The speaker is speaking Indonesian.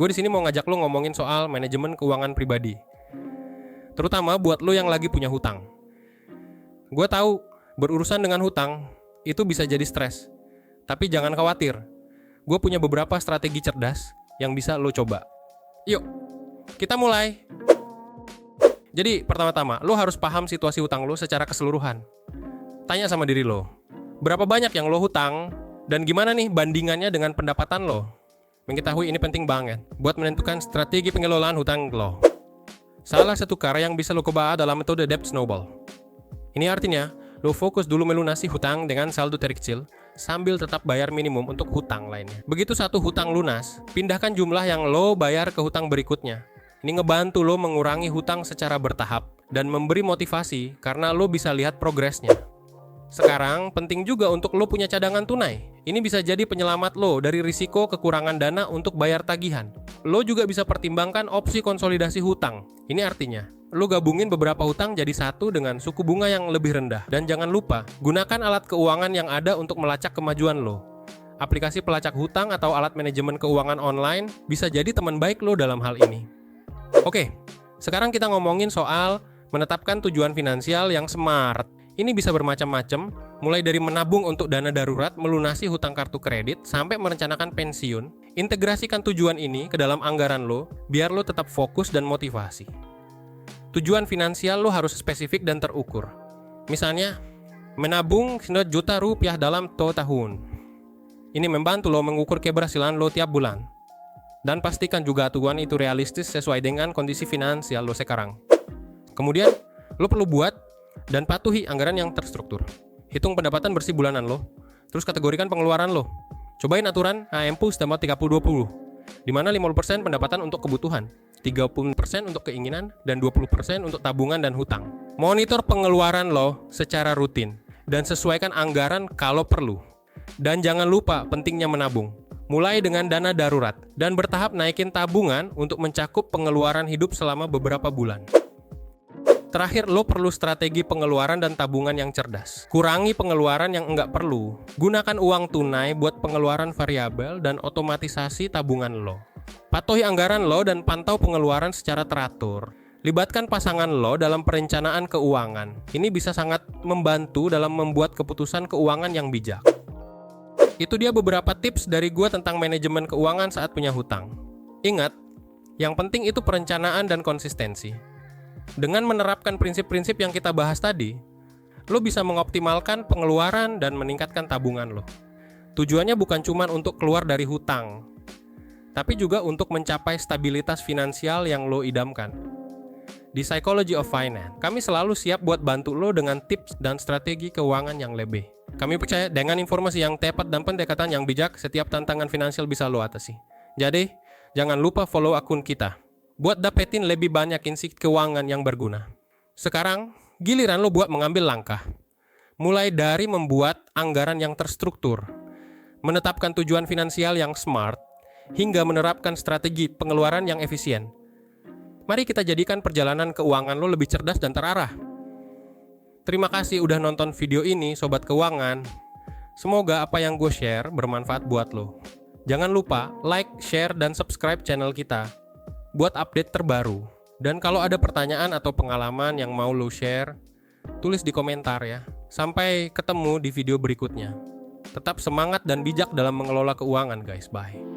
Gue di sini mau ngajak lo ngomongin soal manajemen keuangan pribadi. Terutama buat lo yang lagi punya hutang. Gue tahu berurusan dengan hutang itu bisa jadi stres. Tapi jangan khawatir. Gue punya beberapa strategi cerdas yang bisa lo coba. Yuk, kita mulai. Jadi pertama-tama, lo harus paham situasi hutang lo secara keseluruhan. Tanya sama diri lo, berapa banyak yang lo hutang dan gimana nih bandingannya dengan pendapatan lo? Mengetahui ini penting banget buat menentukan strategi pengelolaan hutang lo. Salah satu cara yang bisa lo coba adalah metode debt snowball. Ini artinya, lo fokus dulu melunasi hutang dengan saldo terkecil sambil tetap bayar minimum untuk hutang lainnya. Begitu satu hutang lunas, pindahkan jumlah yang lo bayar ke hutang berikutnya. Ini ngebantu lo mengurangi hutang secara bertahap dan memberi motivasi karena lo bisa lihat progresnya. Sekarang, penting juga untuk lo punya cadangan tunai. Ini bisa jadi penyelamat lo dari risiko kekurangan dana untuk bayar tagihan. Lo juga bisa pertimbangkan opsi konsolidasi hutang. Ini artinya, lo gabungin beberapa hutang jadi satu dengan suku bunga yang lebih rendah. Dan jangan lupa, gunakan alat keuangan yang ada untuk melacak kemajuan lo. Aplikasi pelacak hutang atau alat manajemen keuangan online bisa jadi teman baik lo dalam hal ini. Oke, sekarang kita ngomongin soal menetapkan tujuan finansial yang smart. Ini bisa bermacam-macam, mulai dari menabung untuk dana darurat, melunasi hutang kartu kredit, sampai merencanakan pensiun. Integrasikan tujuan ini ke dalam anggaran lo, biar lo tetap fokus dan motivasi. Tujuan finansial lo harus spesifik dan terukur. Misalnya, menabung 1 juta rupiah dalam 2 tahun. Ini membantu lo mengukur keberhasilan lo tiap bulan. Dan pastikan juga tujuan itu realistis sesuai dengan kondisi finansial lo sekarang. Kemudian, lo perlu buat dan patuhi anggaran yang terstruktur. Hitung pendapatan bersih bulanan lo, terus kategorikan pengeluaran lo. Cobain aturan AMPU sama 30-20, di mana 50% pendapatan untuk kebutuhan, 30% untuk keinginan, dan 20% untuk tabungan dan hutang. Monitor pengeluaran lo secara rutin, dan sesuaikan anggaran kalau perlu. Dan jangan lupa pentingnya menabung. Mulai dengan dana darurat, dan bertahap naikin tabungan untuk mencakup pengeluaran hidup selama beberapa bulan. Terakhir, lo perlu strategi pengeluaran dan tabungan yang cerdas. Kurangi pengeluaran yang enggak perlu. Gunakan uang tunai buat pengeluaran variabel dan otomatisasi tabungan lo. Patuhi anggaran lo dan pantau pengeluaran secara teratur. Libatkan pasangan lo dalam perencanaan keuangan. Ini bisa sangat membantu dalam membuat keputusan keuangan yang bijak. Itu dia beberapa tips dari gue tentang manajemen keuangan saat punya hutang. Ingat, yang penting itu perencanaan dan konsistensi. Dengan menerapkan prinsip-prinsip yang kita bahas tadi, lo bisa mengoptimalkan pengeluaran dan meningkatkan tabungan lo. Tujuannya bukan cuma untuk keluar dari hutang, tapi juga untuk mencapai stabilitas finansial yang lo idamkan. Di Psychology of Finance, kami selalu siap buat bantu lo dengan tips dan strategi keuangan yang lebih. Kami percaya dengan informasi yang tepat dan pendekatan yang bijak, setiap tantangan finansial bisa lo atasi. Jadi, jangan lupa follow akun kita buat dapetin lebih banyak insight keuangan yang berguna. Sekarang, giliran lo buat mengambil langkah. Mulai dari membuat anggaran yang terstruktur, menetapkan tujuan finansial yang smart, hingga menerapkan strategi pengeluaran yang efisien. Mari kita jadikan perjalanan keuangan lo lebih cerdas dan terarah. Terima kasih udah nonton video ini, Sobat Keuangan. Semoga apa yang gue share bermanfaat buat lo. Jangan lupa like, share, dan subscribe channel kita buat update terbaru. Dan kalau ada pertanyaan atau pengalaman yang mau lo share, tulis di komentar ya. Sampai ketemu di video berikutnya. Tetap semangat dan bijak dalam mengelola keuangan guys. Bye.